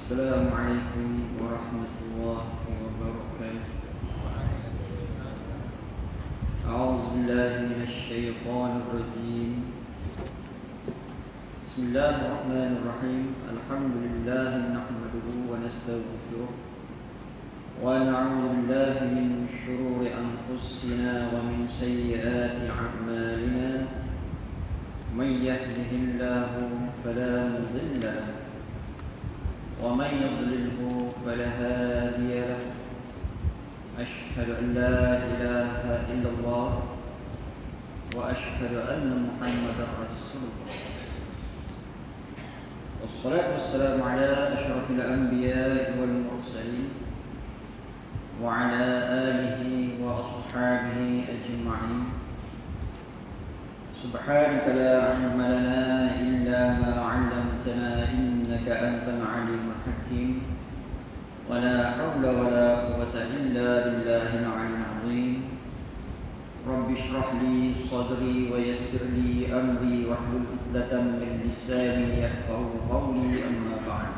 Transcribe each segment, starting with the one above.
السلام عليكم ورحمة الله وبركاته. أعوذ بالله من الشيطان الرجيم. بسم الله الرحمن الرحيم. الحمد لله نحمده ونستغفره ونعوذ بالله من شرور أنفسنا ومن سيئات أعمالنا. من يهده الله فلا مضل له ومن يضلله فلا هادي له. أشهد أن لا إله إلا الله وأشهد أن محمدا رسول الله. والصلاة والسلام على أشرف الأنبياء والمرسلين وعلى آله وأصحابه أجمعين. سبحانك لا علم لنا إلا ما علمتنا إنك أنت العليم الحكيم. ولا حول ولا قوة إلا بالله العلي العظيم. رب اشرح لي صدري ويسر لي أمري واحلل عقدة من لساني يفقهوا قولي. أما بعد،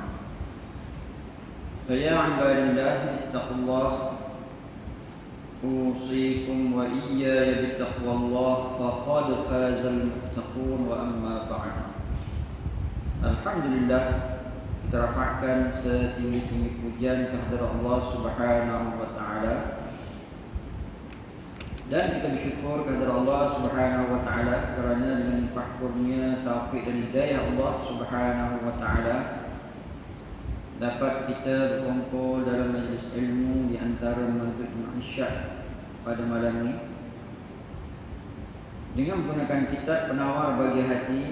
فيا عباد الله اتقوا الله. أوصيكم وإياي بتقوى الله فقد فاز المتقون. وأما بعد، Alhamdulillah, kita rafa'kan setinggi-tinggi pujian kehadirat Allah Subhanahu wa taala, dan kita bersyukur kehadirat Allah Subhanahu wa taala kerana dengan limpah kurnia, taufik dan hidayah Allah Subhanahu wa taala dapat kita berkumpul dalam majlis ilmu di antara maghrib dan isyak pada malam ini dengan menggunakan kitab Penawar Bagi Hati.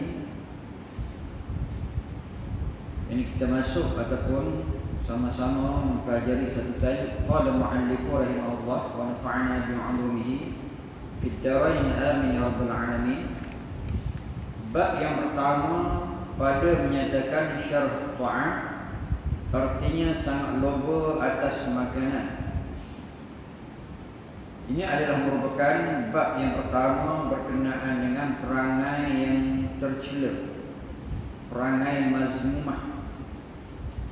Ini kita masuk ataupun sama-sama mempelajari satu tajuk. Qala mu'allifu rahimahullah wa nafa'ana bi'ulumihi fid darain amin ya rabbal alamin. Bab yang pertama pada menyatakan syarh ta'am, artinya sangat loba atas makanan. Ini adalah merupakan bab yang pertama berkenaan dengan perangai yang tercela, perangai mazmumah.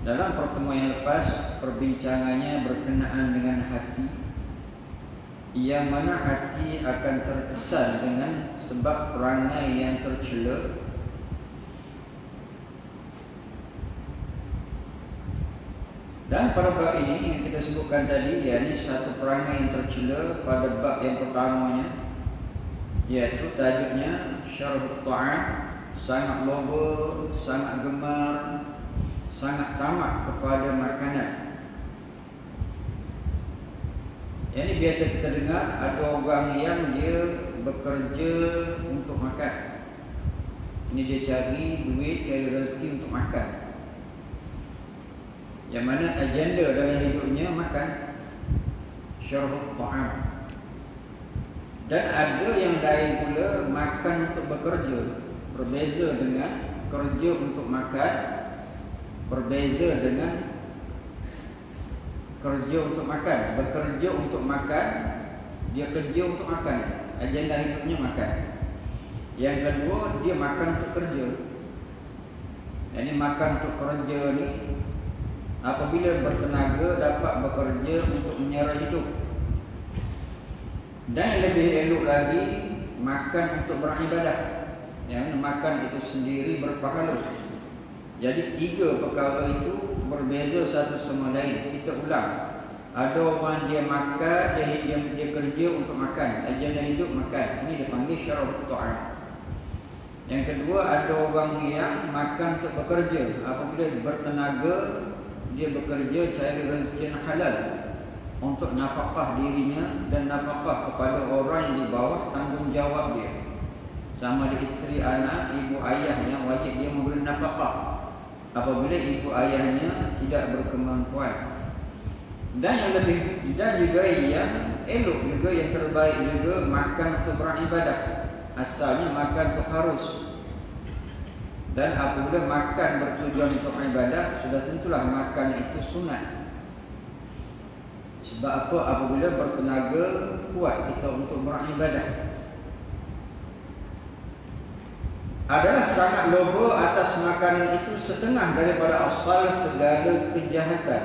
Dalam pertemuan yang lepas, perbincangannya berkenaan dengan hati, yang mana hati akan terkesan dengan sebab perangai yang tercela. Dan pada bab ini yang kita sebutkan tadi, yakni satu perangai yang tercela pada bab yang pertamanya, iaitu tajuknya syarh ta'am, sangat loba, sangat gemar, sangat tamak kepada makanan. Yang ini biasa kita dengar, ada orang yang dia bekerja untuk makan. Ini dia cari duit, cari rezeki untuk makan, yang mana agenda dalam hidupnya makan, syarh ta'am. Dan ada yang lain pula makan untuk bekerja. Berbeza dengan kerja untuk makan, berbeza dengan kerja untuk makan. Bekerja untuk makan, dia kerja untuk makan, agenda hidupnya makan. Yang kedua, dia makan untuk kerja. Yang ini makan untuk kerja ni, apabila bertenaga dapat bekerja untuk menyara hidup. Dan yang lebih elok lagi, makan untuk beribadah. Yang makan itu sendiri berpahala. Jadi tiga perkara itu berbeza satu sama lain. Kita ulang. Ada orang dia makan, dia kerja untuk makan, agenda hidup makan. Ini dipanggil syarh ta'am. Yang kedua, ada orang yang makan untuk bekerja. Apabila bertenaga, dia bekerja cari rezeki yang halal untuk nafkah dirinya dan nafkah kepada orang yang di bawah tanggungjawab dia. Sama ada isteri, anak, ibu, ayah yang wajib dia memberi nafkah apabila ibu ayahnya tidak berkemampuan. Dan juga yang elok juga, yang terbaik juga, makan untuk beribadah. Asalnya makan itu harus. Dan apabila makan bertujuan untuk ibadah, sudah tentulah makan itu sunat. Sebab apa? Apabila bertenaga, kuat kita untuk beribadah. adalah sangat loba atas makanan itu setengah daripada asal segala kejahatan.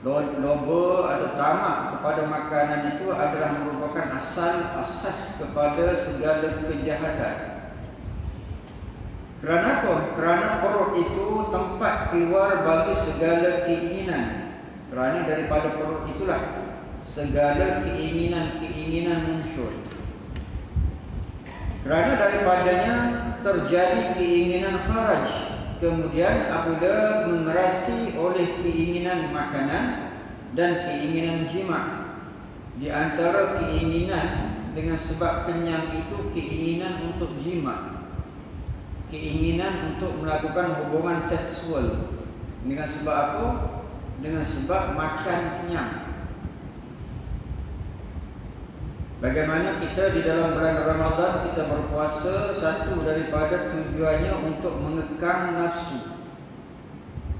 Loba atau tamak kepada makanan itu adalah merupakan asas kepada segala kejahatan. Kerana apa? Kerana perut itu tempat keluar bagi segala keinginan. Kerana daripada perut itulah segala keinginan muncul. Kerana daripadanya terjadi keinginan faraj. Kemudian apabila mengerasi oleh keinginan makanan dan keinginan jima. Di antara keinginan dengan sebab kenyang itu keinginan untuk jima. Keinginan untuk melakukan hubungan seksual. Dengan sebab apa? Dengan sebab makan kenyang. Bagaimana kita di dalam bulan Ramadan kita berpuasa, satu daripada tujuannya untuk mengekang nafsu.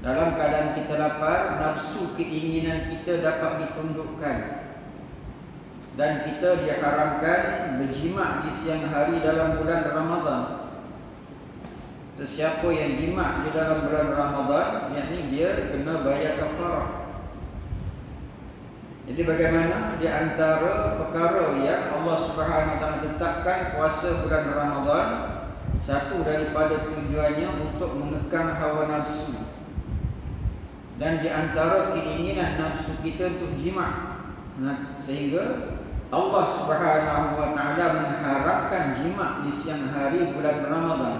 Dalam keadaan kita lapar, nafsu keinginan kita dapat ditundukkan. Dan kita diharamkan berjima di siang hari dalam bulan Ramadan. Sesiapa yang jima di dalam bulan Ramadan, yakni dia kena bayar kafarah. Jadi bagaimana di antara perkara yang Allah Subhanahu Wa Taala tetapkan puasa bulan Ramadan, satu daripada tujuannya untuk mengekang hawa nafsu. Dan di antara keinginan nafsu kita untuk jima. Sehingga Allah Subhanahu Wa Taala mengharapkan jima di siang hari bulan Ramadan.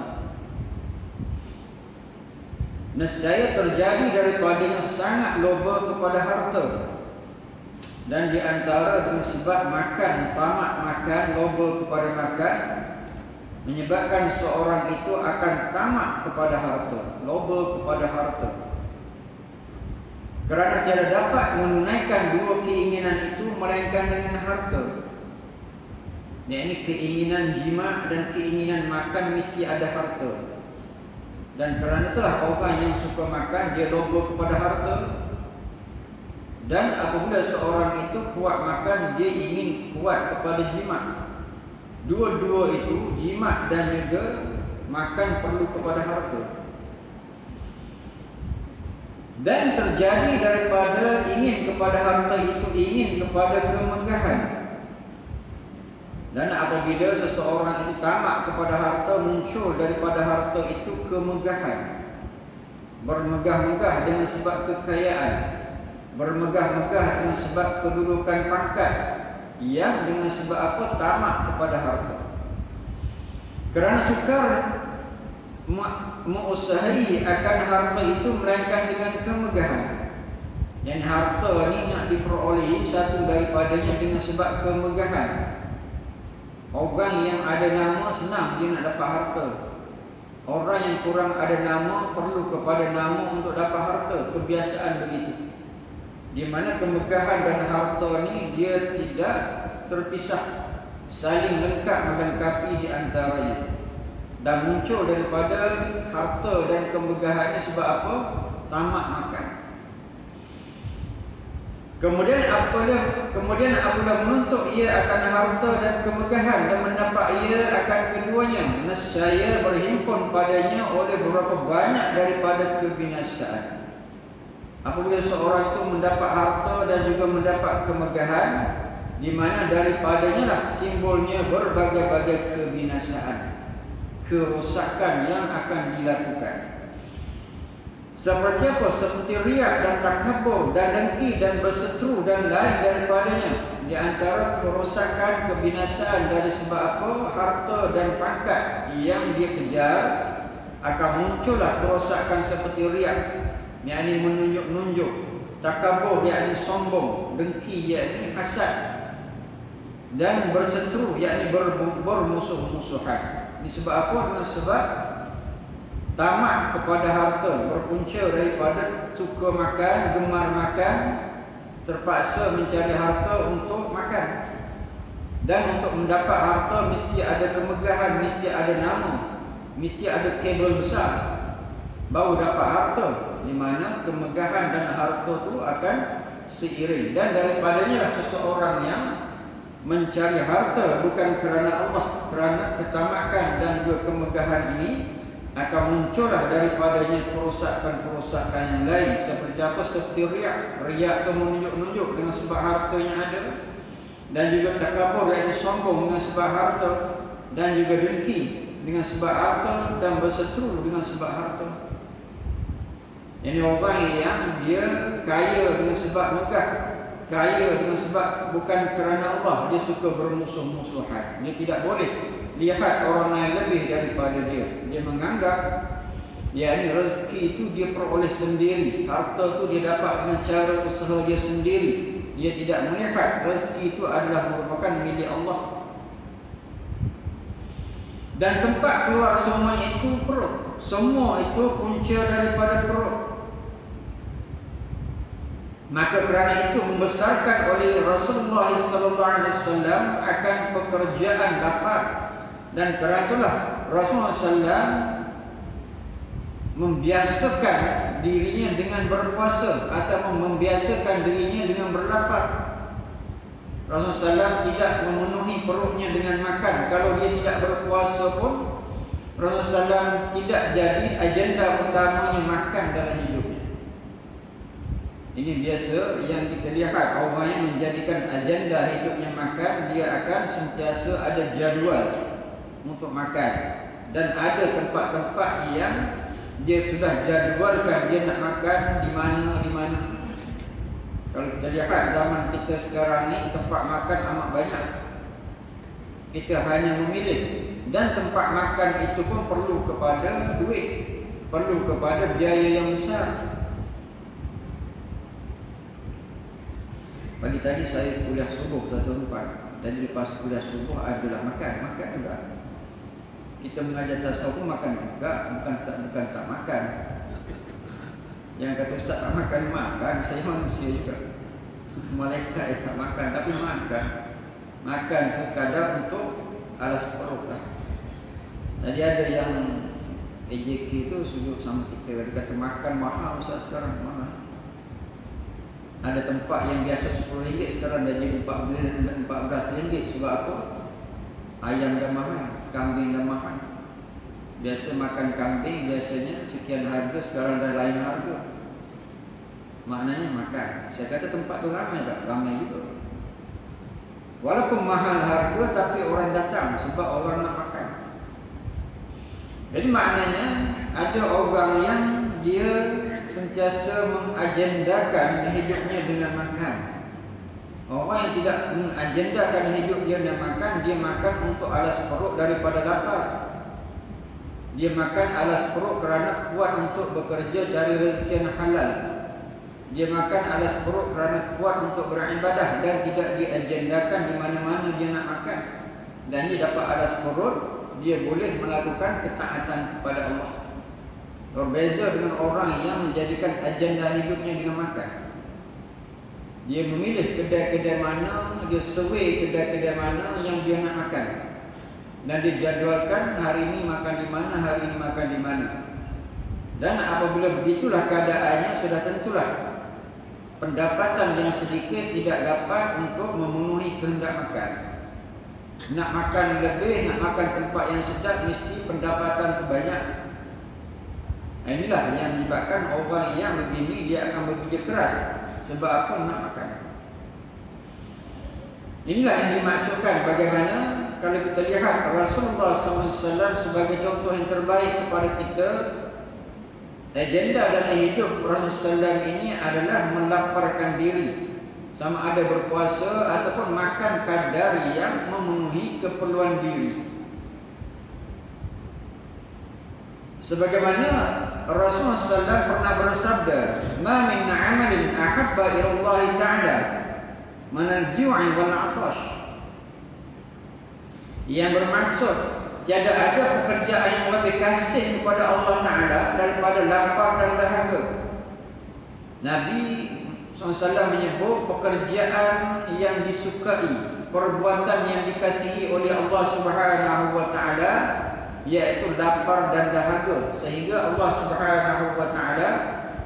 Nescaya terjadi daripadanya sangat loba kepada harta. Dan di antara dengan sebab makan, tamak makan, loba kepada makan, menyebabkan seorang itu akan tamak kepada harta, loba kepada harta. Kerana tidak dapat menunaikan dua keinginan itu melainkan dengan harta. Ini keinginan jima dan keinginan makan mesti ada harta. Dan kerana itulah orang yang suka makan dia loba kepada harta. Dan apabila seorang itu kuat makan, dia ingin kuat kepada jima. Dua-dua itu, jima dan juga makan perlu kepada harta. Dan terjadi daripada ingin kepada harta itu, ingin kepada kemegahan. Dan apabila seseorang itu tamak kepada harta, muncul daripada harta itu kemegahan. Bermegah-megah dengan sebab kekayaan. Bermegah-megah dengan sebab kedudukan pangkat, yang dengan sebab apa? Tamak kepada harta. Kerana sukar mengusahakan akan harta itu melainkan dengan kemegahan. Yang harta ni nak diperolehi satu daripadanya dengan sebab kemegahan. Orang yang ada nama senang dia nak dapat harta. Orang yang kurang ada nama perlu kepada nama untuk dapat harta. Kebiasaan begitu. Di mana kemegahan dan harta ni dia tidak terpisah, saling lengkap melengkapi di antaranya. Dan muncul daripada harta dan kemegahannya sebab apa? Tamak makan. Kemudian apabila menuntut ia akan harta dan kemegahan dan mendapat ia akan keduanya, nescaya berhimpun padanya oleh beberapa banyak daripada kebinasaan. Apabila seorang itu mendapat harta dan juga mendapat kemegahan, di mana daripadanya lah timbulnya berbagai-bagai kebinasaan, kerosakan yang akan dilakukan. Seperti apa? Seperti riak dan takabur dan dengki dan berseteru dan lain daripadanya. Di antara kerosakan, kebinasaan dari sebab apa? Harta dan pangkat yang dia kejar, akan muncullah kerosakan seperti riak, yakni menunjuk-nunjuk, takabur yakni sombong, dengki yakni hasad, dan berseteru yakni bermusuh-musuhan. Ini sebab apa? Dengan sebab tamak kepada harta, berpunca daripada suka makan, gemar makan, terpaksa mencari harta untuk makan. Dan untuk mendapat harta mesti ada kemegahan, mesti ada nama, mesti ada kabel besar, baru dapat harta. Di mana kemegahan dan harta itu akan seiring. Dan daripadanya lah seseorang yang mencari harta bukan kerana Allah, kerana ketamakan dan juga kemegahan ini, akan muncullah daripadanya kerosakan-kerosakan yang lain. Seperti apa? Seperti riak. Riak itu menunjuk-nunjuk dengan sebab harta yang ada, dan juga takabur, iaitu sombong dengan sebab harta, dan juga dengki dengan sebab harta, dan berseteru dengan sebab harta. Ini orang yang dia kaya dengan sebab megah, kaya dengan sebab bukan kerana Allah, dia suka bermusuh-musuhan. Dia tidak boleh lihat orang lain lebih daripada dia. Dia menganggap ini rezeki itu dia peroleh sendiri, harta itu dia dapat dengan cara usaha dia sendiri. Dia tidak melihat rezeki itu adalah merupakan milik Allah. Dan tempat keluar semua itu perut. Semua itu punca daripada perut. Maka kerana itu membesarkan oleh Rasulullah SAW akan pekerjaan lapar. Dan kerana itulah Rasulullah SAW membiasakan dirinya dengan berpuasa atau membiasakan dirinya dengan berlapar. Rasulullah SAW tidak memenuhi perutnya dengan makan. Kalau dia tidak berpuasa pun, Rasulullah SAW tidak jadi agenda utamanya makan dalam hidupnya. Ini biasa yang kita lihat, orang yang menjadikan agenda hidupnya makan, dia akan sentiasa ada jadual untuk makan. Dan ada tempat-tempat yang dia sudah jadualkan dia nak makan di mana. Kalau kita lihat zaman kita sekarang ni, tempat makan amat banyak. Kita hanya memilih. Dan tempat makan itu pun perlu kepada duit, perlu kepada biaya yang besar. Pagi tadi saya kuliah subuh satu tempat. Tadi lepas kuliah subuh adalah makan juga. Kita mengajar tasawuf makan juga, bukan tak makan. Yang kata ustaz tak makan, saya manusia juga. Malaikat tak makan, tapi makan. Makan kadang untuk alas perut lah. Jadi ada yang AJK itu sujud sama kita, dia kata makan mahal ustaz sekarang, mahal. Ada tempat yang biasa RM10 sekarang dah jadi RM14. Sebab apa? Ayam dah mahal, kambing dah mahal. Biasa makan kambing biasanya sekian harga, sekarang dah lain harga. Maknanya makan. Saya kata tempat tu ramai tak? Ramai juga. Walaupun mahal harga, tapi orang datang sebab orang nak makan. Jadi maknanya ada orang yang dia sentiasa mengagendakan hidupnya dengan makan. Orang yang tidak mengagendakan hidup dia dengan makan, dia makan untuk alas perut daripada lapar. Dia makan alas perut kerana kuat untuk bekerja dari rezeki yang halal. Dia makan alas perut kerana kuat untuk beribadah dan tidak diagendakan di mana-mana dia nak makan. Dan dia dapat alas perut, dia boleh melakukan ketaatan kepada Allah. Berbeza dengan orang yang menjadikan agenda hidupnya dengan makan. Dia memilih kedai-kedai mana, dia survey kedai-kedai mana yang dia nak makan. Dan dia jadualkan hari ini makan di mana, hari ini makan di mana. Dan apabila begitulah keadaannya, sudah tentulah pendapatan yang sedikit tidak dapat untuk memenuhi kehendak makan. Nak makan lebih, nak makan tempat yang sedap, mesti pendapatan banyak. Inilah yang menyebabkan orang yang begini dia akan bekerja keras. Sebab apa? Nak makan. Inilah yang dimaksudkan bagaimana kalau kita lihat Rasulullah SAW sebagai contoh yang terbaik kepada kita. Agenda dalam hidup Rasulullah SAW ini adalah melaparkan diri, sama ada berpuasa ataupun makan kadar yang memenuhi keperluan diri. Sebagaimana Rasulullah SAW pernah bersabda, "Ma min 'amalin ahabba ila Allah Ta'ala min al-ju'i wal 'atash." Yang bermaksud tiada ada pekerjaan yang lebih kasih kepada Allah Ta'ala daripada lapar dan dahaga. Nabi SAW menyebut pekerjaan yang disukai, perbuatan yang dikasihi oleh Allah Subhanahu wa Ta'ala, iaitu lapar dan dahaga. Sehingga Allah Subhanahu wa Ta'ala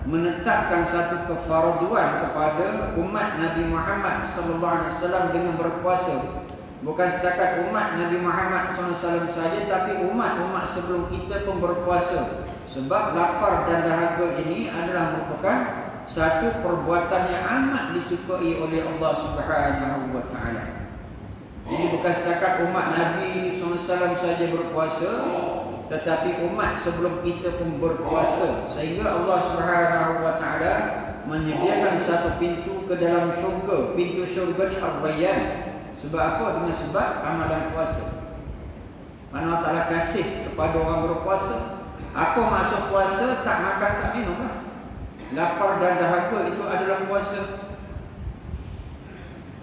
menetapkan satu kefarduan kepada umat Nabi Muhammad sallallahu alaihi wasallam dengan berpuasa. Bukan setakat umat Nabi Muhammad sallallahu alaihi wasallam saja, tapi umat-umat sebelum kita pun berpuasa. Sebab lapar dan dahaga ini adalah merupakan satu perbuatan yang amat disukai oleh Allah Subhanahu wa taala. Jadi bukan setakat umat Nabi sallallahu alaihi wasallam saja berpuasa, tetapi umat sebelum kita pun berpuasa, sehingga Allah Subhanahu wa taala menyediakan satu pintu ke dalam syurga. Pintu syurga ni Ar-Rayyan. Sebab apa? Dengan sebab amalan puasa. Mana Allah Taala kasih kepada orang berpuasa. Apa maksud puasa? Tak makan, tak minum lah. Lapar dan dahaga itu adalah puasa.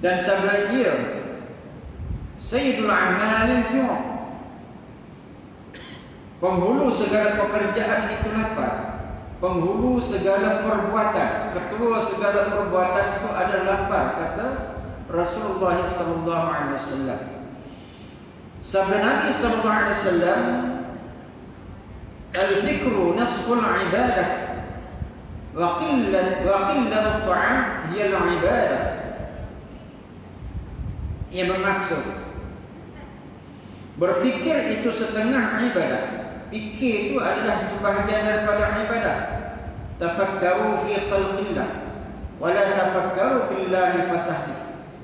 Dan sabda dia, Sayyidul A'malil Jum', penghulu segala pekerjaan itu lapar. Penghulu segala perbuatan, ketua segala perbuatan itu adalah lapar, kata Rasulullah sallallahu alaihi wasallam. Sabda Nabi sallallahu alaihi wasallam, al-fikru nasful ibadah wa qillat at-ta'am hiya al-ibadah. Ia bermaksud berfikir itu setengah ibadah. Fikir itu adalah sebahagian daripada ibadah. Tafakkaru fi khalqillah wa la tafakkaru fillahi fatahdi.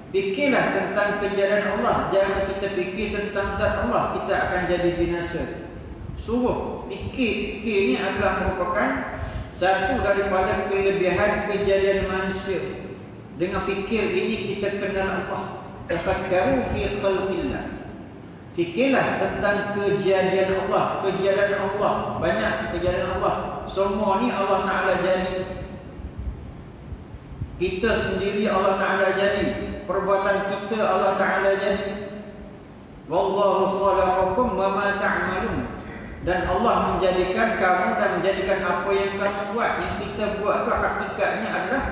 Fikirlah tentang kejadian Allah, jangan kita fikir tentang zat Allah, kita akan jadi binasa. Suruh fikir ni adalah merupakan satu daripada kelebihan kejadian manusia. Dengan fikir ini kita kenal Allah. Tafakkaru fi khalqillah. Fikirlah tentang kejadian Allah. Kejadian Allah, banyak kejadian Allah. Semua ni Allah Ta'ala jadi. Kita sendiri Allah Ta'ala jadi. Perbuatan kita Allah Ta'ala jadi. Wallahu khalaqakum wa ma ta'malun. Dan Allah menjadikan kamu dan menjadikan apa yang kamu buat. Yang kita buat itu hakikatnya adalah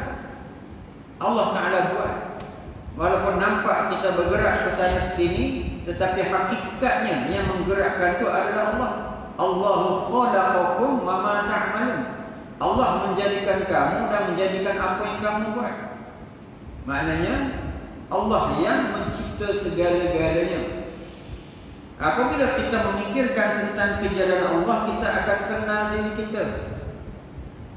Allah Ta'ala buat. Walaupun nampak kita bergerak ke sana ke sini, tetapi hakikatnya yang menggerakkan itu adalah Allah. Allahu khalaqakum wa ma ta'malun. Allah menjadikan kamu dan menjadikan apa yang kamu buat. Maknanya Allah yang mencipta segala-galanya. Apabila kita memikirkan tentang kejadian Allah, kita akan kenal diri kita.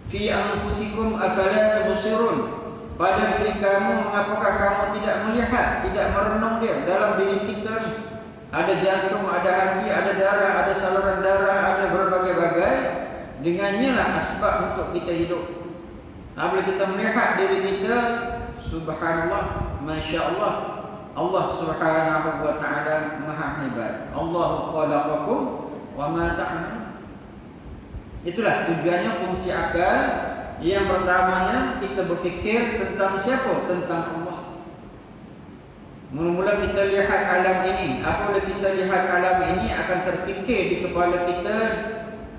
Fi anfusikum afala tubsirun. Pada diri kamu, mengapakah kamu tidak melihat, tidak merenung dia dalam diri kita ni? Ada jantung, ada hati, ada darah, ada saluran darah, ada berbagai-bagai. Dengannya lah asbab untuk kita hidup. Apabila kita melihat diri kita, subhanallah, masya Allah, Allah Subhanahu wa ta'ala maha hebat. Allahu khalaqakum wa ma ta'malun. Itulah tujuannya fungsi akal. Yang pertamanya kita berfikir tentang siapa? Tentang Allah. Mula-mula kita lihat alam ini. Apabila kita lihat alam ini, akan terfikir di kepala kita,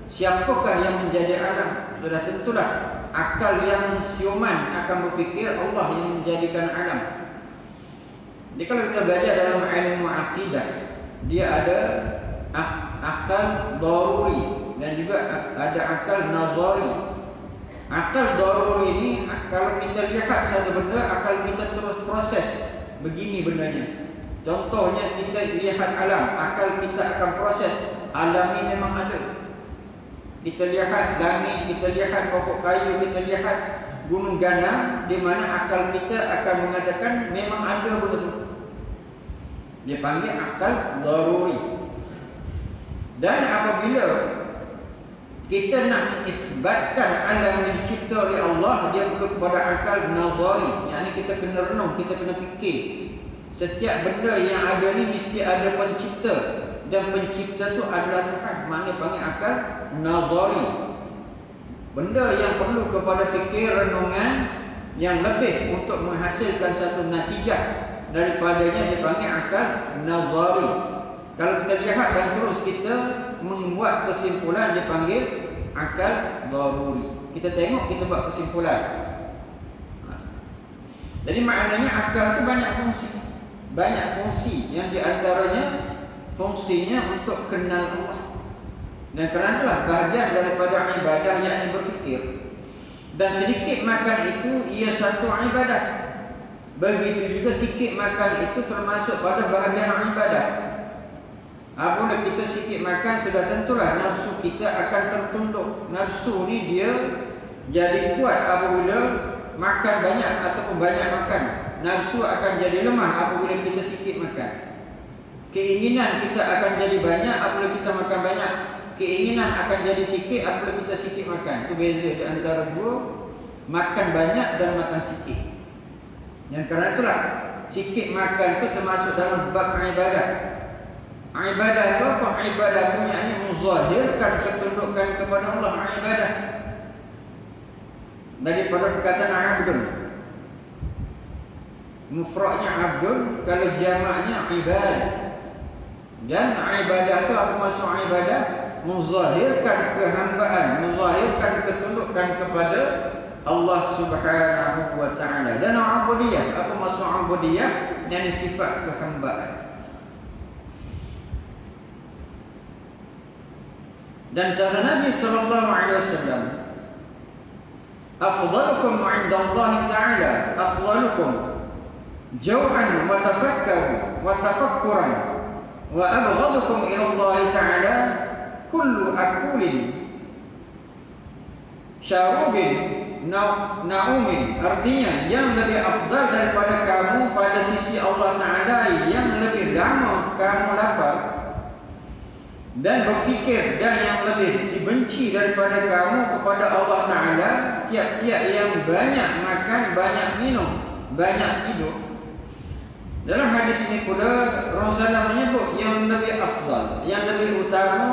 siapakah yang menjadi alam? Sudah tentulah akal yang siuman akan berfikir Allah yang menjadikan alam. Jadi kalau kita belajar dalam ilmu akidah, dia ada akal daruri dan juga ada akal nazari. Akal daruri ini, kalau kita lihat satu benda, akal kita terus proses begini bendanya. Contohnya kita lihat alam, akal kita akan proses alam ini memang ada. Kita lihat langit, kita lihat pokok kayu, kita lihat gunung ganang, di mana akal kita akan mengatakan memang ada benda itu. Dia panggil akal daruri. Dan apabila kita nak mengisbatkan alam yang dicipta oleh Allah, dia perlu kepada akal nazari. Yang ini kita kena renung, kita kena fikir. Setiap benda yang ada ni mesti ada pencipta. Dan pencipta tu adalah Tuhan. Maknanya panggil akal nazari. Benda yang perlu kepada fikir, renungan yang lebih untuk menghasilkan satu natijah daripadanya, dipanggil akal nazari. Kalau kita lihat dan terus kita membuat kesimpulan, dipanggil akal daruri. Kita tengok, kita buat kesimpulan. Jadi maknanya akal itu banyak fungsi. Banyak fungsi yang diantaranya fungsinya untuk kenal Allah. Dan kerana itulah bahagian daripada ibadah yang berfikir. Dan sedikit makan itu ia satu ibadah. Begitu juga sikit makan itu termasuk pada bahagian ibadah. Apabila kita sikit makan, sudah tentulah nafsu kita akan tertunduk. Nafsu ni dia jadi kuat apabila makan banyak ataupun banyak makan. Nafsu akan jadi lemah apabila kita sikit makan. Keinginan kita akan jadi banyak apabila kita makan banyak. Keinginan akan jadi sikit apabila kita sikit makan. Itu beza di antara dua, makan banyak dan makan sikit. Yang kerana itulah sikit makan itu termasuk dalam bab ibadah. Ibadah itu apa? Ibadah itu yakni muzahirkan ketundukan kepada Allah. Ibadah daripada perkataan abdun. Mufradnya abdun, kalau jamaknya ibad. Dan ibadah itu apa maksud ibadah? Muzahirkan kehambaan, muzahirkan ketundukan kepada Allah Subhanahu wa taala. Dan ubudiyah, apa maksud ubudiyah? Yang sifat kehambaan. Dan sabda Nabi sallallahu alaihi wasallam, afdalukum 'inda Allah taala aqwalukum jaw'an wa tafakkuran wa abghadukum ila Allah taala kullu akulin syarubin naumin. Artinya yang lebih afdal daripada kamu pada sisi Allah taala, yang lebih lama kamu lapar dan berfikir, dan yang lebih dibenci daripada kamu kepada Allah taala tiap-tiap yang banyak makan, banyak minum, banyak tidur. Dalam hadis ini pula Rasulullah menyebut yang lebih afdal, yang lebih utama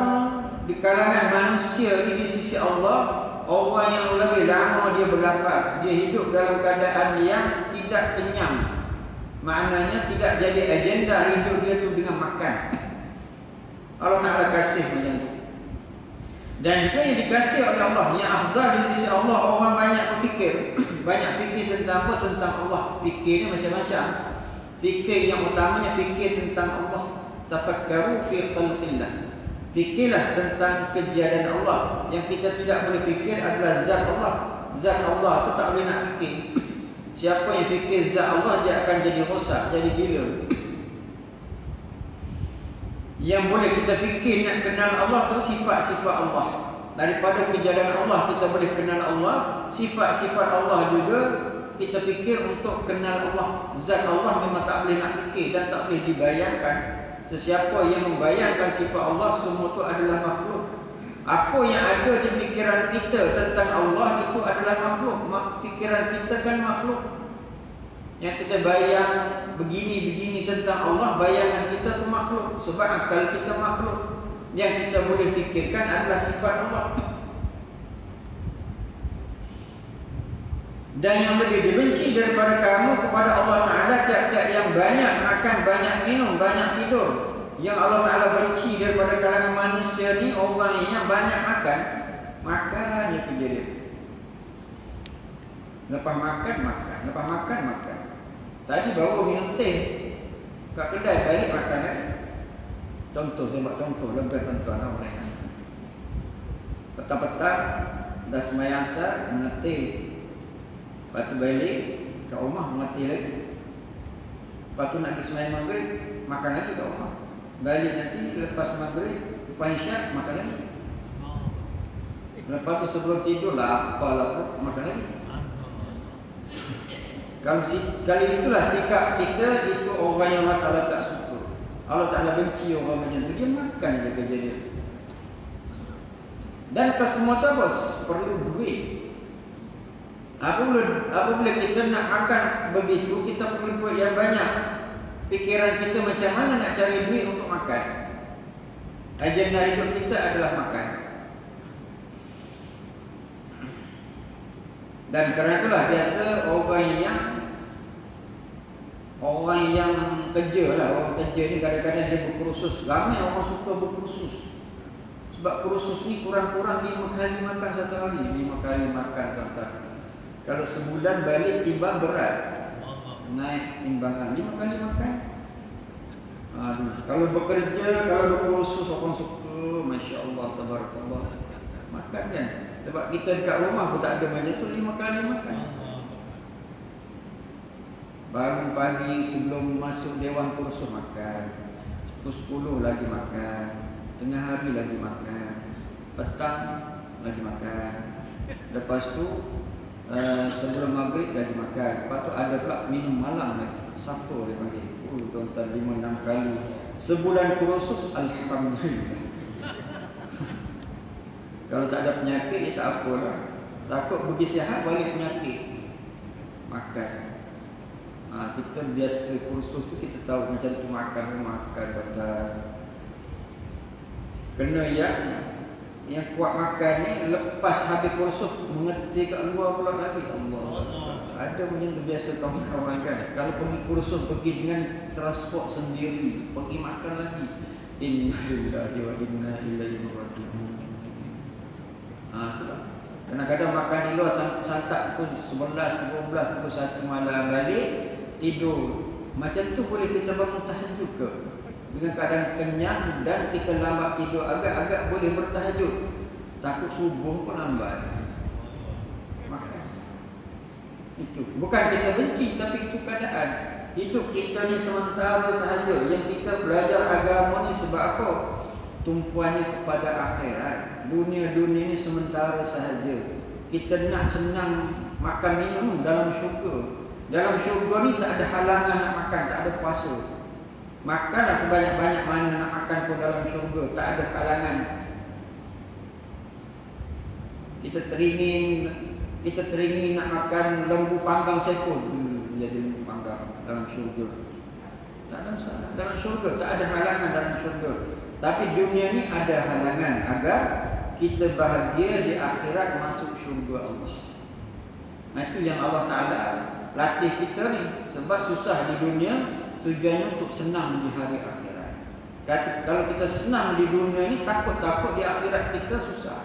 di kalangan manusia ini di sisi Allah, orang yang lebih lama dia berlapar, dia hidup dalam keadaan yang tidak kenyang. Maknanya tidak jadi agenda hidup dia tu dengan makan. Allah Ta'ala kasih macam tu. Dan juga yang dikasih oleh Allah, yang afdal di sisi Allah, orang banyak berfikir. Banyak fikir tentang apa? Tentang Allah. Fikirnya macam-macam. Fikir yang utamanya fikir tentang Allah. Tafakkaru fi khalqillah. Fikirlah tentang kejadian Allah. Yang kita tidak boleh fikir adalah zat Allah. Zat Allah tu tak boleh nak fikir. Siapa yang fikir zat Allah, dia akan jadi rosak, jadi gila. Yang boleh kita fikir nak kenal Allah tu sifat-sifat Allah. Daripada kejadian Allah kita boleh kenal Allah. Sifat-sifat Allah juga kita fikir untuk kenal Allah. Zat Allah memang tak boleh nak fikir dan tak boleh dibayangkan. Sesiapa yang membayangkan sifat Allah, semua itu adalah makhluk. Apa yang ada di fikiran kita tentang Allah itu adalah makhluk. Fikiran kita kan makhluk. Yang kita bayang begini-begini tentang Allah, bayangan kita itu makhluk. Sebab akal kita makhluk. Yang kita boleh fikirkan adalah sifat Allah. Dan yang lebih dibenci daripada kamu kepada Allah Ta'ala tiap-tiap yang banyak makan, banyak minum, banyak tidur. Yang Allah Ta'ala benci daripada kalangan manusia ni orang yang banyak makan. Makan je kerja dia. Lepas makan, makan. Lepas makan, makan. Tadi baru minum teh kat kedai, balik makan kan. Contoh, saya buat contoh lebih tuan-tuan orang lain. Petang-petang dah sembahyang asar, mengetih. Lepas tu balik kat rumah, mengetih lagi. Lepas tu nak pergi sembahyang maghrib, makan lagi kat rumah. Balik nanti lepas maghrib, lepas isyak, makan lagi. Lepas tu sebelum tidur, lapar, makan lagi. Kali itulah sikap kita, itu orang yang Allah Ta'ala tak suka. Allah Ta'ala benci orang macam tu. Dia makan je kerja dia. Dan kesemua tu apa? Perlu duit. Apabila kita nak makan begitu, kita perlu duit yang banyak. Pikiran kita macam mana nak cari duit untuk makan. Agenda hidup kita adalah makan. Dan kerana itulah biasa orang yang kerja lah. Orang kerja ni kadang-kadang dia berkursus. Ramai orang suka berkursus. Sebab kursus ni kurang-kurang 5 kali makan satu hari. 5 kali makan tuan-tuan. Kalau sebulan balik timbang berat, naik timbangan 5 kali makan. Kalau bekerja, kalau berkursus orang suka, Masya Allah, Tabarakallah. Makan kan. Sebab kita dekat rumah pun tak ada meja tu 5 kali makan. Bangun pagi sebelum masuk Dewan Kursus makan. Pukul 10 lagi makan. Tengah hari lagi makan. Petang lagi makan. Lepas tu sebelum maghrib lagi makan. Lepas tu ada pula minum malam lagi. Sahur dia panggil. Tuan-tuan 5-6 kali. Sebulan kursus, alhamdulillah. Kalau tak ada penyakit, tak apalah. Takut pergi sihat, balik penyakit. Makan. Kita biasa kursus tu, kita tahu macam tu makan. Kena yang kuat makan ni, lepas habis kursus, mengerti kat luar pula lagi. Allah. Ada macam tu biasa kawan-kawan kan. Kalau pergi kursus, pergi dengan transport sendiri, pergi makan lagi. Inna lillahi wa inna ilaihi raji'un. Kadang-kadang makan di luar santak pukul 11, 12, pukul 1 malam balik tidur. Macam tu boleh kita bangun tahajud ke? Dengan keadaan kenyang dan kita lambat tidur, agak-agak boleh bertahajud. Takut subuh pun lambat. Makan. Itu bukan kita benci, tapi itu keadaan. Hidup kita ni sementara sahaja. Yang kita belajar agama ni sebab apa? Tumpuannya kepada akhirat. Dunia-dunia ni sementara sahaja. Kita nak senang makan minum dalam syurga. Dalam syurga ni tak ada halangan nak makan, tak ada puasa. Makanlah sebanyak-banyak mana nak makan pun dalam syurga, tak ada halangan. Kita teringin nak makan lembu panggang sekor, jadi lembu panggang dalam syurga. Tak ada masalah. Dalam syurga tak ada halangan dalam syurga. Tapi dunia ni ada halangan agar kita bahagia di akhirat, masuk syurga Allah. Itu yang Allah Ta'ala latih kita ni. Sebab susah di dunia, tujuannya untuk senang di hari akhirat. Kalau kita senang di dunia ni, takut-takut di akhirat kita susah.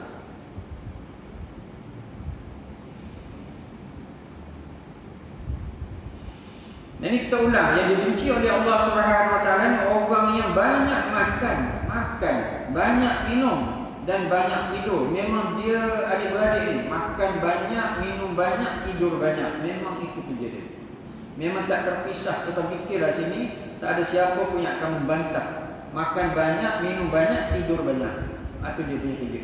Ini kita ulang, yang dibenci oleh Allah Subhanahu Wa Taala ni orang yang banyak makan, banyak minum dan banyak tidur. Memang dia adik-beradik ni makan banyak, minum banyak, tidur banyak. Memang itu kerja dia. Memang tak terpisah. Kita fikirlah sini, tak ada siapa pun yang akan membantah. Makan banyak, minum banyak, tidur banyak. Itu dia punya kerja.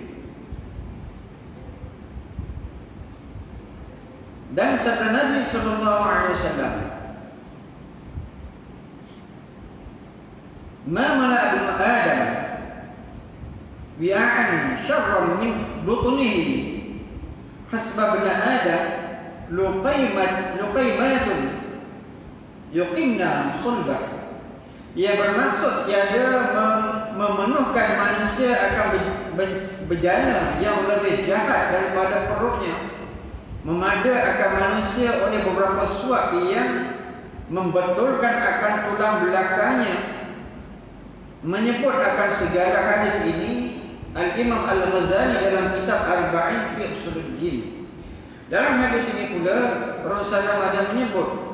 Dan sabda Nabi sallallahu alaihi wasallam, "Ma mala'a ibnu Adam wi'an syarran min butnihi hasba ibnu Adam luqaymatun yuqimna sulbah." Ia bermaksud tiada memenuhkan manusia akan bejana yang lebih jahat daripada perutnya, memada akan manusia oleh beberapa suap yang membetulkan akan tulang belakangnya. Menyebut akan segala hadis ini Al-Imam Al-Ghazali dalam kitab Arba'in fi Usuluddin. Dalam hadis ini pula Rasulullah ada menyebut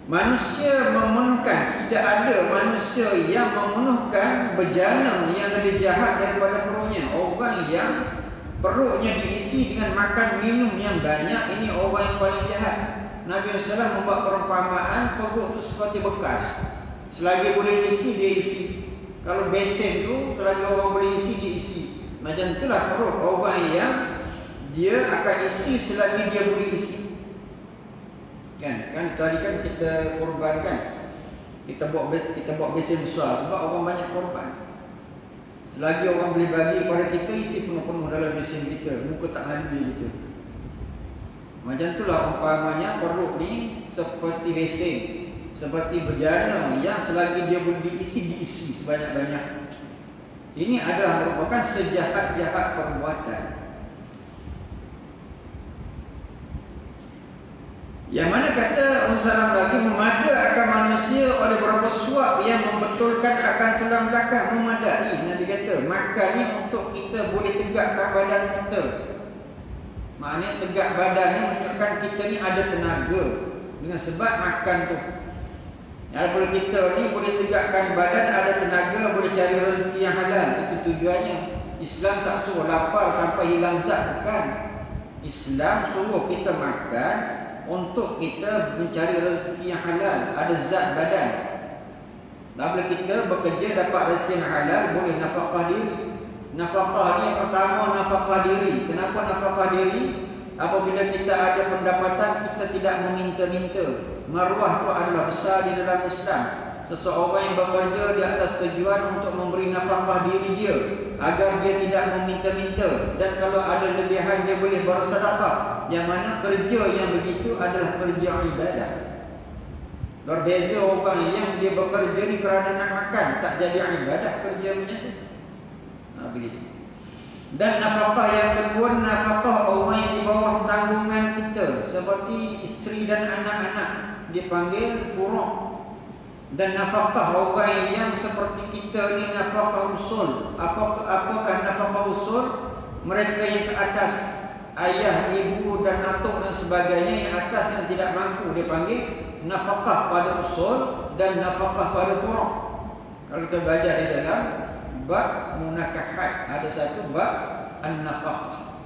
manusia memenuhkan, tidak ada manusia yang memenuhkan bejana yang lebih jahat daripada perutnya. Orang yang perutnya diisi dengan makan minum yang banyak, ini orang yang paling jahat. Nabi SAW membuat perumpamaan perut itu seperti bekas. Selagi boleh isi, dia isi. Kalau besen tu, selagi orang boleh isi, dia isi. Macam itulah perut orang yang dia akan isi selagi dia boleh isi. Kan tadi kan kita korbankan. Kita buat besen besar sebab orang banyak korban. Selagi orang boleh bagi kepada kita, isi penuh-penuh dalam besen kita. Muka tak mandi gitu. Macam itulah umpamanya perut ni seperti besen, seperti bejana yang selagi dia boleh diisi sebanyak-banyak. Ini adalah merupakan sejahat-jahat perbuatan. Yang mana kata Rasulullah lagi, memada akan manusia oleh beberapa suap yang membetulkan akan tulang belakang. Memadai, Nabi kata, makan ni untuk kita boleh tegakkan badan kita. Maknanya tegak badan ni menunjukkan kita ni ada tenaga dengan sebab makan tu. Kalau kita ni boleh tegakkan badan, ada tenaga, boleh cari rezeki yang halal. Itu tujuannya. Islam tak suruh lapar sampai hilang zat, bukan. Islam suruh kita makan untuk kita mencari rezeki yang halal, ada zat badan. Bila kita bekerja dapat rezeki yang halal, boleh nafkah diri. Nafkah ni yang pertama, nafkah diri. Kenapa nafkah diri? Apabila kita ada pendapatan, kita tidak meminta-minta. Maruah itu adalah besar di dalam Islam. Seseorang yang bekerja di atas tujuan untuk memberi nafkah diri dia, agar dia tidak meminta-minta. Dan kalau ada lebihan, dia boleh bersedekah. Yang mana kerja yang begitu adalah kerja ibadah. Berbeza orang yang dia bekerja ni kerana nak makan, tak jadi ibadah kerja macam tu. Begitu. Dan nafkah yang kedua, nafkah orang yang di bawah tanggungan kita, seperti isteri dan anak-anak, dipanggil furu'. Dan nafkah orang yang seperti kita ni, nafkah usul. Apakah nafkah usul? Mereka yang ke atas, ayah, ibu dan atuk dan sebagainya, yang atas yang tidak mampu, dia panggil nafkah pada usul dan nafkah pada furu'. Kalau kita belajar di dalam bab munakahat, ada satu bab an-nafaqah.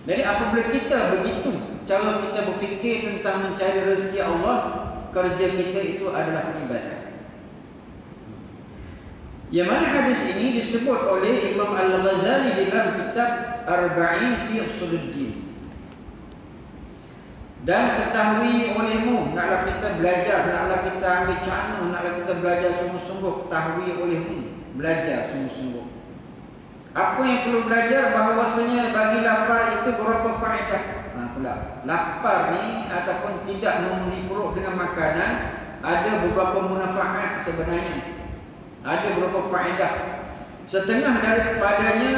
Jadi apabila kita begitu cara kita berfikir tentang mencari rezeki Allah, kerja kita itu adalah ibadah. Yang mana hadis ini disebut oleh Imam Al-Ghazali dalam kitab Arba'in fi Usuluddin. Dan ketahui olehmu, naklah kita belajar, naklah kita ambil cana, naklah kita belajar sungguh-sungguh, ketahui olehmu, belajar sungguh-sungguh. Apa yang perlu belajar, bahawasanya bagi lapar itu beberapa faedah. Lapar ni ataupun tidak memenuhi perut dengan makanan, ada beberapa manfaat sebenarnya. Ada beberapa faedah. Setengah daripadanya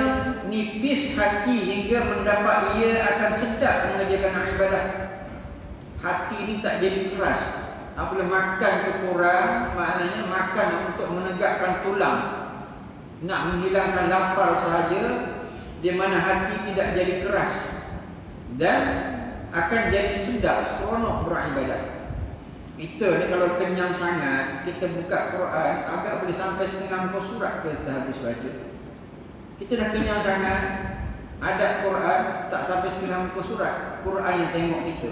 nipis hati hingga mendapat ia akan sedap mengerjakan ibadah. Hati ni tak jadi keras. Apabila makan tu kurang, maknanya makan untuk menegakkan tulang, nak menghilangkan lapar sahaja, di mana hati tidak jadi keras dan akan jadi sedap, seronok beribadah. Kita ni kalau kenyang sangat, kita buka Quran, agak boleh sampai setengah muka surat kita habis baca. Kita dah kenyang sangat, ada Quran tak sampai setengah muka surat, Quran yang tengok kita.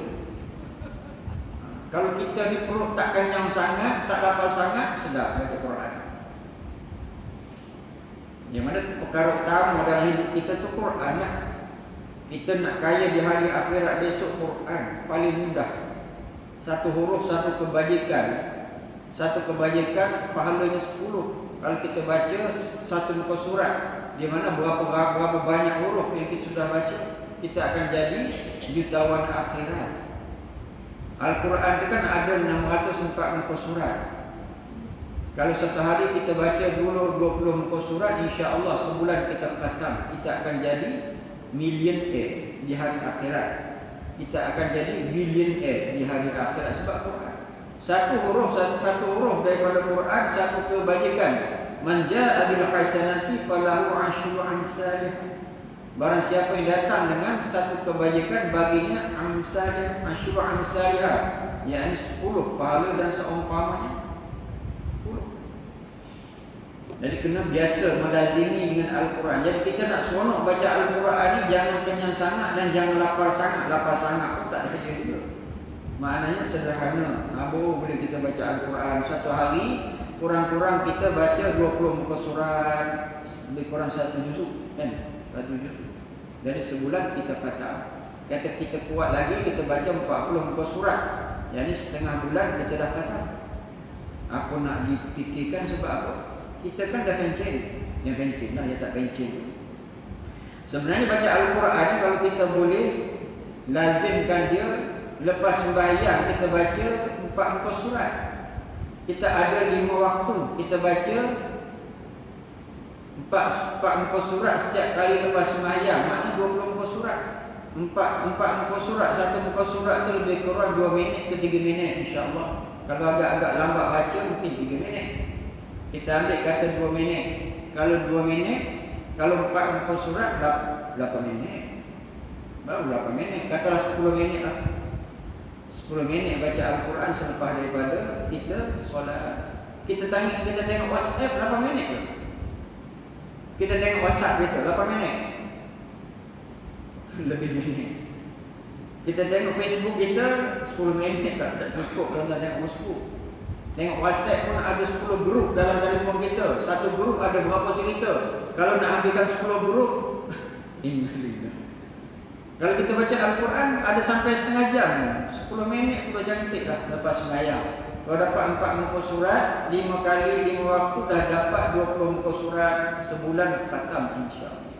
Kalau kita ni perut tak kenyang sangat, tak lapar sangat, sedap baca Quran. Yang mana perkara utama dalam hidup kita tu Quran lah. Kita nak kaya di hari akhirat besok, Quran paling mudah. Satu huruf, satu kebajikan. Satu kebajikan pahalanya 10. Kalau kita baca satu muka surat, di mana berapa banyak huruf yang kita sudah baca, kita akan jadi jutawan akhirat. Al-Quran itu kan ada 604 muka surat. Kalau satu hari kita baca dulu 20 muka surat, insya-Allah sebulan kita khatam, kita akan jadi millionaire di hari akhirat. Kita akan jadi billionaire di hari akhirat sebab Quran. Satu huruf daripada Quran, satu kebajikan. Man jaa bil hasanati falahu asyru amsalih. Barang siapa yang datang dengan satu kebajikan, baginya amsalih, asyru amsalih, yakni 10 pahala dan seumpamanya. 10. Jadi kena biasa melazimi dengan Al-Quran. Jadi kita nak seronok baca Al-Quran ni, jangan kenyang sangat dan jangan lapar sangat. Lapar sangat pun tak saja juga. Maknanya sederhana. Boleh kita baca Al-Quran satu hari, kurang-kurang kita baca 20 muka surat, lebih kurang 1 juzuk kan? 1 juzuk. Dari sebulan kita khatam. Kata kita kuat lagi, kita baca 40 muka surat. Jadi setengah bulan kita dah khatam. Apa nak dipikirkan sebab apa? Kita kan dah pencen. Yang pencen lah, yang tak pencen. Sebenarnya baca Al-Quran ni kalau kita boleh lazimkan dia, lepas sembahyang kita baca 4 muka surat. Kita ada 5 waktu, kita baca 4 muka surat setiap kali lepas sembahyang, maknanya 20 muka surat. 4 muka surat, satu muka surat tu lebih kurang 2 minit ke 3 minit insya-Allah. Kalau agak-agak lambat baca mungkin 3 minit. Kita ambil kata 2 minit. Kalau 2 minit, kalau 4 muka surat 8 minit. Baru 8 minit, katalah 10 minit lah. 10 minit baca Al-Quran selepas daripada kita solat. Kita tengok WhatsApp 8 minit ke? Kita tengok WhatsApp kita 8 minit. Lebih minit. Kita tengok Facebook kita 10 minit tak cukup kalau tak tengok Facebook. Tengok WhatsApp pun ada 10 grup dalam telefon kita. Satu grup ada berapa cerita. Kalau nak ambilkan 10 grup, innalillah. Kalau kita baca Al-Quran ada sampai setengah jam. 10 minit pun cantik dah lepas sembahyang. Kalau dapat 4 muka surat, 5 kali 5 waktu dah dapat 20 muka surat, sebulan khatam insya-Allah.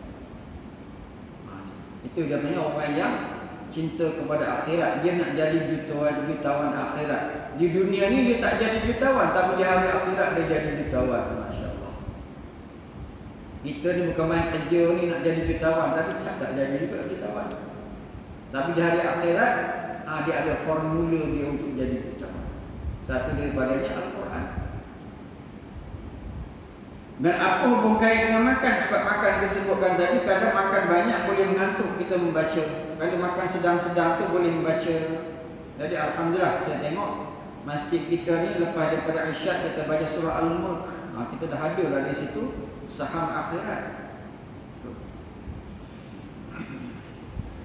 Itu dia namanya orang yang cinta kepada akhirat. Dia nak jadi jutawan akhirat. Di dunia ni dia tak jadi jutawan, tapi di hari akhirat dia jadi jutawan. Masya-Allah. Kita ni bukan main kerja ni nak jadi jutawan, tapi tak jadi juga jutawan. Tapi di hari akhirat dia ada formula dia untuk jadi jutawan. Satu daripadanya Al-Quran. Dan apa hubung kait dengan makan? Sebab makan kita sebutkan tadi, kadang makan banyak boleh mengantuk kita membaca. Kalau makan sedang-sedang tu boleh membaca. Jadi Alhamdulillah saya tengok masjid kita ni lepas daripada Isyad kita baca surah Al-Mulk. Kita dah hadir dari situ saham akhirat.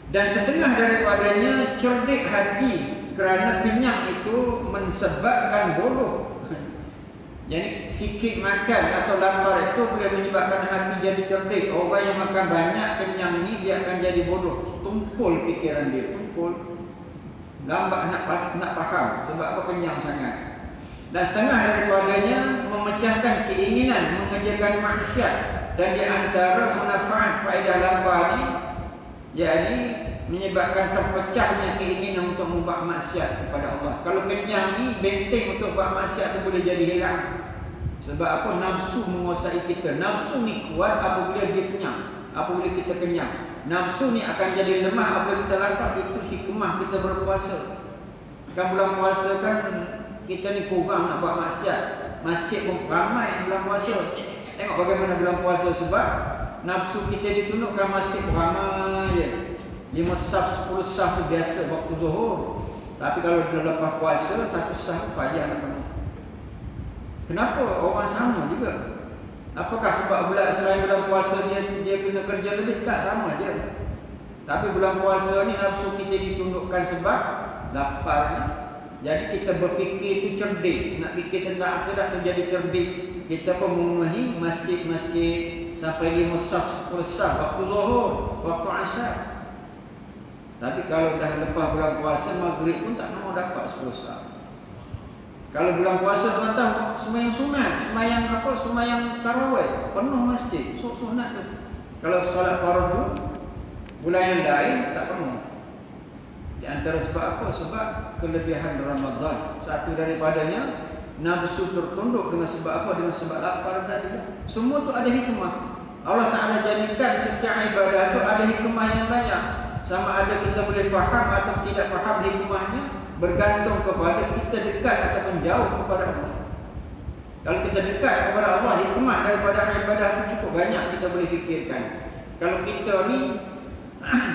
Dan setengah daripadanya cerdik hati, kerana kenyang itu mensebabkan bodoh. Jadi sikit makan atau lapar itu boleh menyebabkan hati jadi cerdik. Orang yang makan banyak kenyang ni dia akan jadi bodoh. Tumpul fikiran dia, tumpul. Lambat nak faham sebab apa kenyang sangat. Dan setengah daripadanya memecahkan keinginan mengerjakan maksiat. Dan di antara manfaat faedah lapar ni jadi menyebabkan terpecahnya keinginan untuk membuat maksiat kepada Allah. Kalau kenyang ni benteng untuk buat maksiat tu boleh jadi hilang. Sebab apa? Nafsu menguasai kita. Nafsu ni kuat apabila dia kenyang, apabila kita kenyang. Nafsu ni akan jadi lemah apabila kita lapar. Itu hikmah kita berpuasa. Kan bulan puasa kan kita ni kurang nak buat maksiat. Masjid pun ramai bulan puasa. Tengok bagaimana bulan puasa sebab nafsu kita ditundukkan, masjid ramai je. 5 saf, 10 saf tu biasa waktu zuhur. Tapi kalau dah lepas puasa, 1 saf payah nak penuh. Kenapa? Orang sama juga. Apakah sebab selain bulan puasa dia kena kerja lebih? Tak, sama je. Tapi bulan puasa ni nafsu kita ditundukkan sebab lapar ni. Jadi kita berfikir tu cerdik. Nak fikir tentang akhirat tu jadi cerdik. Kita pun memenuhi masjid-masjid sampai 5 saf, 10 saf waktu zuhur, waktu asar. Tapi kalau dah lepas bulan puasa, maghrib pun tak mau dapat 10 saf. Kalau bulan puasa tuan-tuan sembahyang sunat, sembahyang tarawih, penuh masjid, sunat tu. Kalau solat fardu bulan yang lain tak penuh. Di antara sebab apa? Sebab kelebihan Ramadan. Satu daripadanya nafsu tertunduk dengan sebab apa? Dengan sebab lapar tadi. Semua tu ada hikmah. Allah Ta'ala jadikan setiap ibadah tu ada hikmah yang banyak. Sama ada kita boleh faham atau tidak faham hikmahnya, bergantung kepada kita dekat ataupun jauh kepada Allah. Kalau kita dekat kepada Allah, hikmah daripada ibadah itu cukup banyak kita boleh fikirkan. Kalau kita ni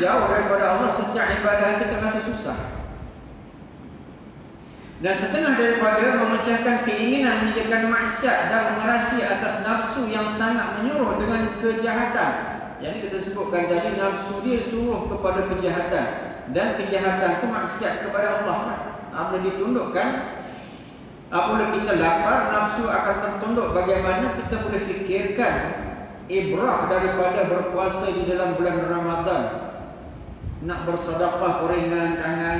jauh daripada Allah, setiap ibadah kita rasa susah. Dan setengah daripada memecahkan keinginan mengerjakan maksiat dan mengerasi atas nafsu yang sangat menyuruh dengan kejahatan. Yang kita sebutkan tadi, nafsu dia suruh kepada kejahatan. Dan kejahatan itu maksiat kepada Allah. Apabila ditundukkan, apabila kita lapar, nafsu akan tertunduk. Bagaimana kita boleh fikirkan ibrah daripada berpuasa di dalam bulan Ramadan. Nak bersedekah ringan tangan,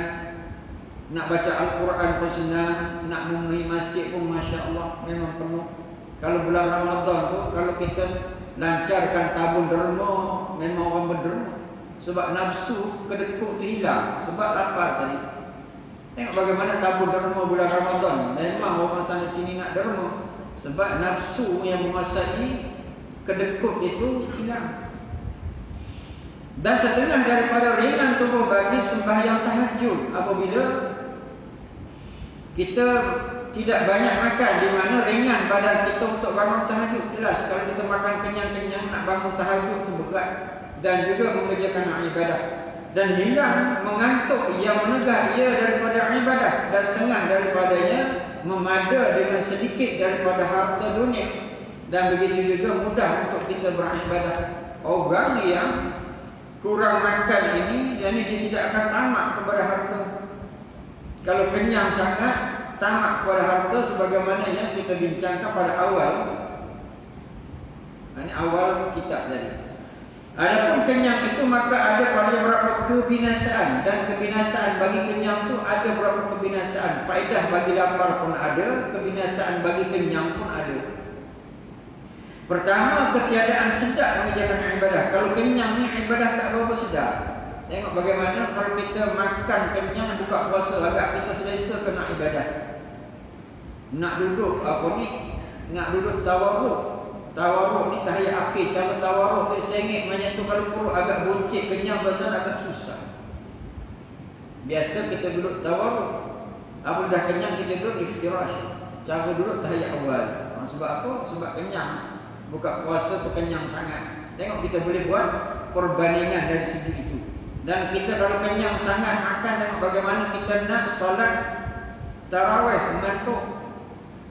nak baca Al-Quran pun senang, nak memenuhi masjid pun Masya Allah memang penuh. Kalau bulan Ramadan tu, kalau kita lancarkan tabung derma, memang orang berderma. Sebab nafsu kedekut tu hilang, sebab lapar tadi. Tengok bagaimana tabung derma bulan Ramadan. Memang orang sana sini nak derma, sebab nafsu yang menguasai kedekut itu hilang. Dan setengah daripada ringan tubuh bagi sembahyang tahajud apabila kita tidak banyak makan, di mana ringan badan kita untuk bangun tahajud. Jelas kalau kita makan kenyang-kenyang, nak bangun tahajud itu berat. Dan juga mengerjakan ibadah. Dan hilang mengantuk yang menegak ia daripada ibadah. Dan setengah daripadanya memada dengan sedikit daripada harta dunia. Dan begitu juga mudah untuk kita beribadah. Orang yang kurang makan ini, jadi dia tidak akan tamak kepada harta. Kalau kenyang sangat, tamak kepada harta sebagaimana yang kita bincangkan pada awal. Ini awal kitab tadi. Adapun kenyang itu maka ada pada beberapa kebinasaan, dan kebinasaan bagi kenyang itu ada beberapa kebinasaan. Faedah bagi lapar pun ada, kebinasaan bagi kenyang pun ada. Pertama, ketiadaan sedap mengerjakan ibadah. Kalau kenyang ni ibadah tak berapa sedap. Tengok bagaimana kalau kita makan kenyang buka puasa, agak kita selesa kena ibadah. Nak duduk nak duduk tawarruk. Tawarruk ni tahiyat akhir. Cara tawarruk tu sengit macam tu, kalau perut agak buncit, kenyang betul agak susah. Biasa kita duduk tawarruk. Apabila dah kenyang kita duduk iftirash. Cara duduk tahiyat awal. Sebab apa? Sebab kenyang. Buka puasa tu kenyang sangat. Tengok kita boleh buat perbandingan dari segi itu. Dan kita kalau kenyang sangat makan, tengok bagaimana kita nak solat tarawih mengantuk.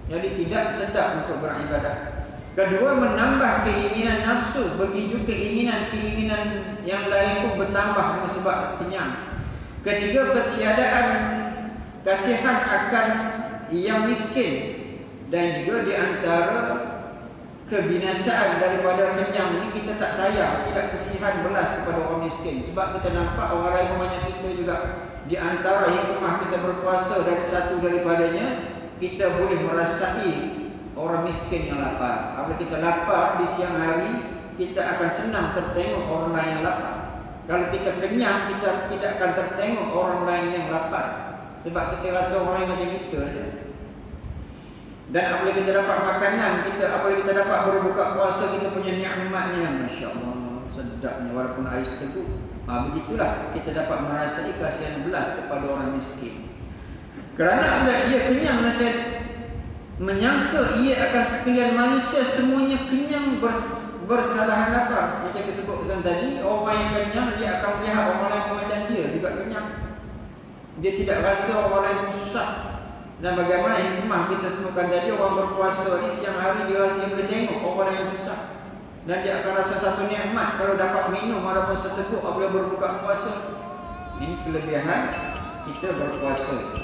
Jadi tidak sedap untuk beribadah. Kedua, menambah keinginan nafsu. Begitu keinginan yang lain pun bertambah dengan sebab kenyang. Ketiga, ketiadaan kasihan akan yang miskin. Dan juga di antara kebinasaan daripada kenyang ini, kita tak sayang, tidak kasihan belas kepada orang miskin. Sebab kita nampak orang lain banyak kita juga. Di antara hikmah kita berpuasa dari satu daripadanya, kita boleh merasai orang miskin yang lapar. Apabila kita lapar di siang hari, kita akan senang tertengok orang lain yang lapar. Kalau kita kenyang, kita tidak akan tertengok orang lain yang lapar. Sebab kita rasa orang lain macam kita saja. Dan apabila kita dapat makanan, apabila kita dapat berbuka puasa, kita punya nikmatnya, Masya Allah, sedapnya walaupun air seteguk. Begitulah kita dapat merasai kasihan belas kepada orang miskin. Kerana apabila ia kenyang, nasihat menyangka ia akan sekalian manusia semuanya kenyang bersalahan lapar. Macam disebutkan tadi, orang yang kenyang dia akan melihat orang lain macam dia juga kenyang. Dia tidak rasa orang lain susah. Dan bagaimana hikmah kita sebutkan tadi, orang berpuasa di siang hari dia boleh tengok orang lain susah. Dan dia akan rasa satu nikmat kalau dapat minum walaupun seteguk apabila berbuka puasa. Ini kelebihan kita berpuasa.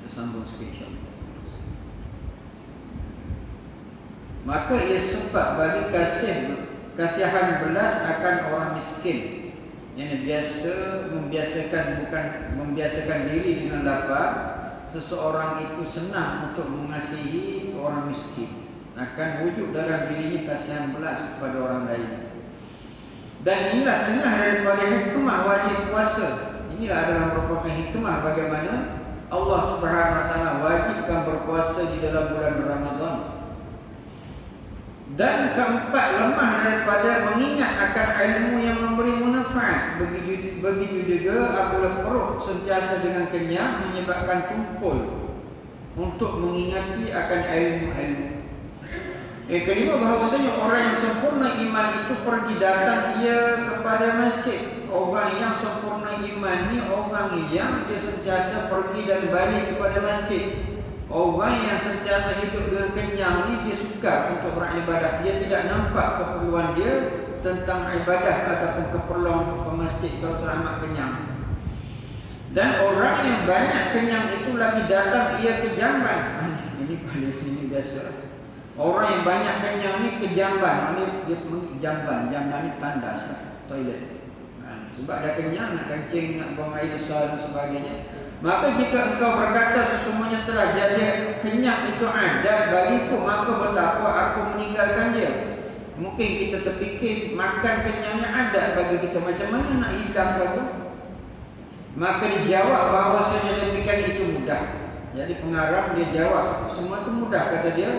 Sambung sikit insya-Allah. Maka ia sebab bagi kasihan belas akan orang miskin yang membiasakan diri dengan lapar. Seseorang itu senang untuk mengasihi orang miskin, akan wujud dalam dirinya kasihan belas kepada orang lain. Dan inilah setengah daripada hikmah wajib puasa. Inilah adalah merupakan hikmah bagaimana Allah Subhanahu Wa Taala wajibkan berpuasa di dalam bulan Ramadan. Dan keempat, lemah daripada mengingat akan ilmu yang memberi manfaat. Begitu juga apabila perut sentiasa dengan kenyang menyebabkan tumpul untuk mengingati akan ilmu-ilmu. Yang kelima, bahawasanya orang yang sempurna iman itu pergi datang ia kepada masjid. Orang yang sempurna iman ni orang yang dia sentiasa pergi dan balik kepada masjid. Orang yang sentiasa hidup dengan kenyang ni dia suka untuk beribadah. Dia tidak nampak keperluan dia tentang ibadah ataupun keperluan untuk ke masjid kalau teramat kenyang. Dan orang yang banyak kenyang itu lagi datang ia ke jamban. Ini biasa. Orang yang banyak kenyang ni ke jamban. Dia pergi jamban. Jamban ni tandas, toilet. Sebab dah kenyang, nak kencing, nak buang air besar dan sebagainya. Maka jika engkau berkata sesungguhnya telah jadi kenyang itu ada bagiku, maka betapa aku meninggalkan dia. Mungkin kita terfikir makan kenyangnya ada bagi kita, macam mana nak hilang itu? Maka dijawab bahawasanya demikian itu mudah. Jadi pengarang dia jawab, semua itu mudah kata dia.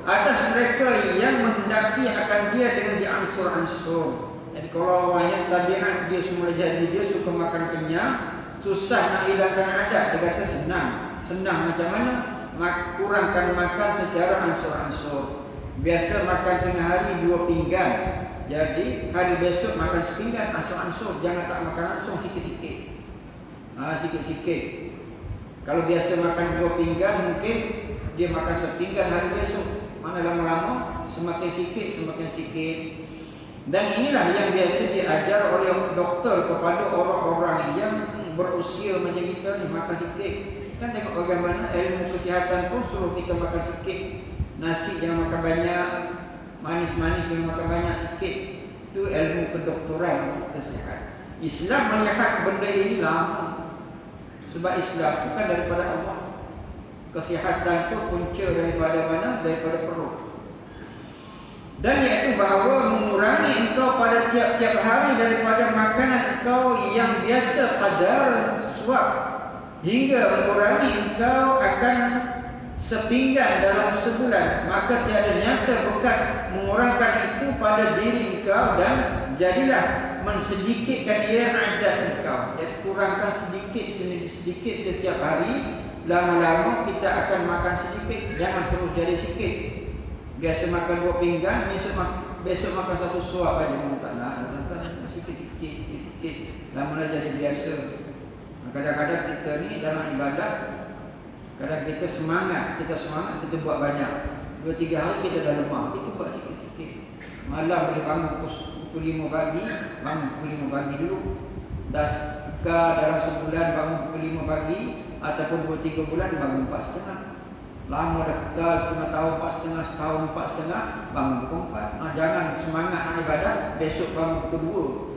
Atas mereka yang menghendaki akan dia dengan diansur-ansur. Jadi kalau orang yang tabiat dia semula jadi dia suka makan kenyang, susah nak hilangkan adat. Dia kata senang. Senang macam mana? Kurangkan makan secara ansur-ansur. Biasa makan tengah hari 2 pinggan. Jadi hari besok makan sepinggan ansur-ansur. Jangan tak makan langsung, sikit-sikit. Sikit-sikit. Kalau biasa makan 2 pinggan, mungkin dia makan sepinggan hari besok. Mana lama-lama semakin sikit. Dan inilah yang biasa diajar oleh doktor kepada orang-orang yang berusia macam kita ni, makan sikit. Kan tengok bagaimana ilmu kesihatan pun suruh kita makan sikit. Nasi jangan makan banyak, manis-manis jangan makan banyak, sikit. Itu ilmu kedoktoran untuk kesihatan. Islam melihat benda ini lama. Sebab Islam bukan daripada Allah. Kesihatan itu punca daripada mana? Daripada perut. Dan iaitu bahawa mengurangi engkau pada tiap-tiap hari daripada makanan engkau yang biasa kadar suap, hingga mengurangi engkau akan sepinggan dalam sebulan, maka tiada nyata bekas mengurangkan itu pada diri engkau, dan jadilah mensedikitkan ia adat engkau. Jadi kurangkan sedikit setiap hari. Lama-lama kita akan makan sedikit, jangan terus jadi sikit. Biasa makan 2 pinggan, besok makan 1 suap aja. Tak nak, sikit-sikit. Lama-lama jadi biasa. Kadang-kadang kita ni dalam ibadah, kadang kita semangat, kita buat banyak. 2-3 hari kita dah lemah, kita buat sikit-sikit. Malam boleh bangun pukul 5 pagi, bangun pukul 5 pagi dulu. Dah dalam sebulan bangun pukul 5 pagi, ataupun 2-3 bulan bangun 4.30. Lama dah kekal setengah tahun, 4,5 setahun, 4,5 bangun pukul 4. Jangan semangat nak ibadah, besok bangun pukul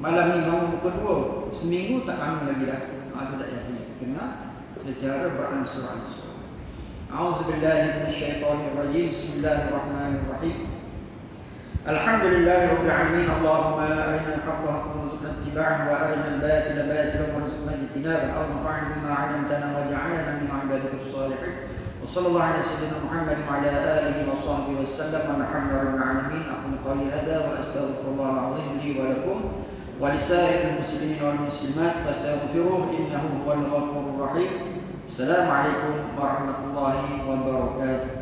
2. Malam ni bangun pukul 2. Seminggu tak bangun lagi dah. Itu tak jadi. Kena secara beransur-ansur. A'udzubillahi minasyaitonirrajim. Bismillahirrahmanirrahim. Alhamdulillahi rabbil alamin. Allahumma arina al-haqqa haqqan warzuqna ittiba'ahu wa arina al-batila batilan warzuqna ijtinabahu. Allahumma bima 'allamtana waj'alna min 'ibadika as-salihin. Wa sallallahu ala sayyidina Muhammad wa ala alihi wa sahbihi wa sallam. Alhamdulillahi rabbil alamin. Aqulu qawli hadha wa astaghfirullahal 'azim li wa lakum wa lisa'iril muslimin wal muslimat fastaghfiruhu innahu huwal ghafurur rahim. Assalamualaikum warahmatullahi wabarakatuh.